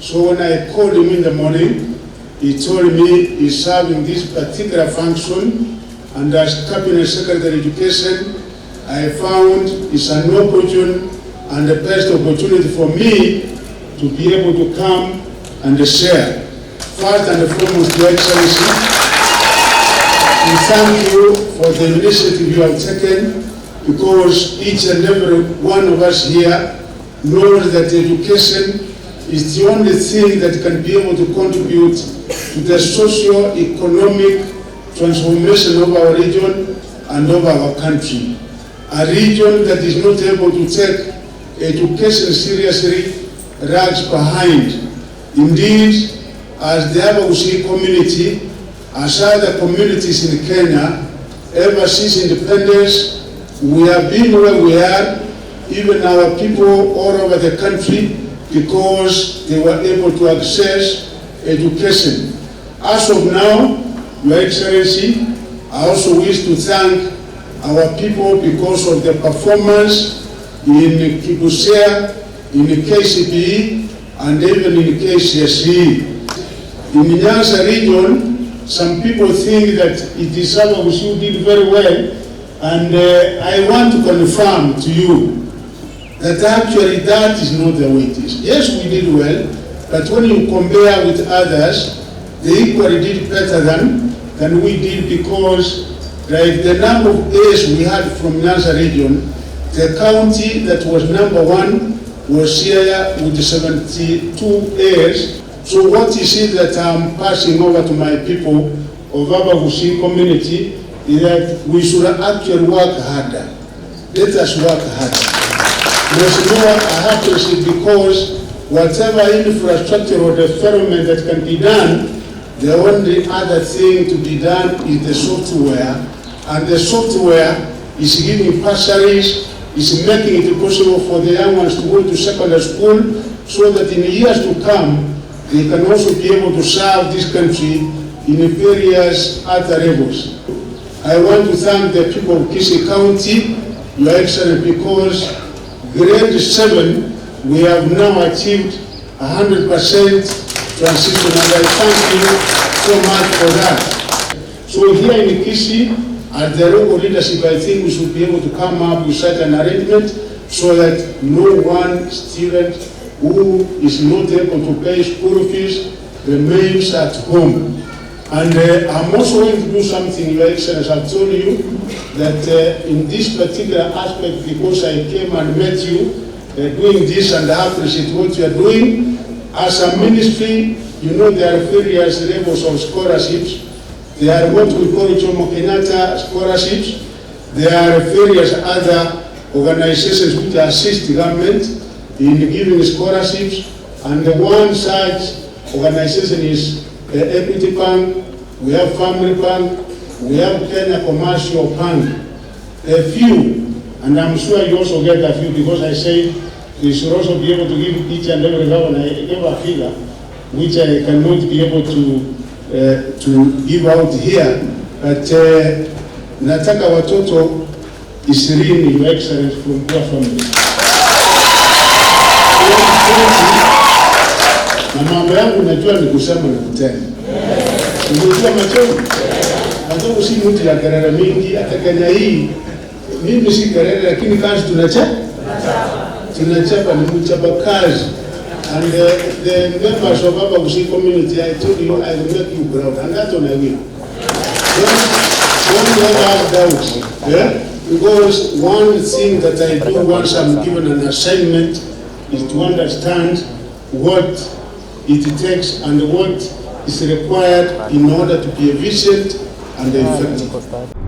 So when I called him in the morning, he told me he's serving this particular function, and as Cabinet Secretary Education, I found it's an opportune and the best opportunity for me to be able to come and share. First and foremost, Your Excellency, we thank you for the initiative you have taken, because each and every one of us here knows that education is the only thing that can be able to contribute to the socio-economic transformation of our region and of our country. A region that is not able to take education seriously lags behind. Indeed, as the Unversity community, as other communities in Kenya, ever since independence, we have been where we are, even our people all over the country, because they were able to access education. As of now, Your Excellency, I also wish to thank our people because of the performance in Kibusea, in KCPE, and even in KCSE. In the Nyanza region, some people think that it is someone who did very well, and I want to confirm to you that actually that is not the way it is. Yes, we did well, but when you compare with others, they equally did better than we did, because like the number of A's we had from Nyanza region, the county that was number one was here with 72 A's. So what is it that I'm passing over to my people of Unversity community is that we should actually work harder. Let us work harder. There's no happiness, because whatever infrastructure or development that can be done, the only other thing to be done is the software. And the software is giving bursaries, is making it possible for the young ones to go to secondary school, so that in years to come, they can also be able to serve this country in various other levels. I want to thank the people of Kisii County, Your Excellency, because grade 7, we have now achieved 100% transition, and I thank you so much for that. So here in Kisii, as the local leadership, I think we should be able to come up with such an arrangement so that no one student who is not able to pay school fees remains at home. And I'm also going to do something, Your Excellency. I've told you that in this particular aspect, because I came and met you doing this, and I appreciate what you are doing. As a ministry, you know there are various levels of scholarships. There are what we call Jomo Kenyatta scholarships. There are various other organizations which assist the government in giving scholarships, and the one such organization is Equity Bank, we have Family Bank, we have Kenya Commercial Bank. A few, and I'm sure you also get a few, because I said we should also be able to give each and every governor a figure, which I cannot be able to give out here. But nataka watoto 20, Your Excellency, from poor families. Na mambo yangu najua ni kusema na kutenda. Unajua Machogu? Machogu si mtu ya kelele mingi, hata Kenya hii mimi si kelele, lakini kazi tunachapa. Tunachapa, ni mchapa kazi. And the members of Unversity community, I told you I will make you proud, and that's what I will. Don't ever have doubts. Yeah? Because one thing that I do once I'm given an assignment is to understand what it takes and what is required in order to be efficient and effective.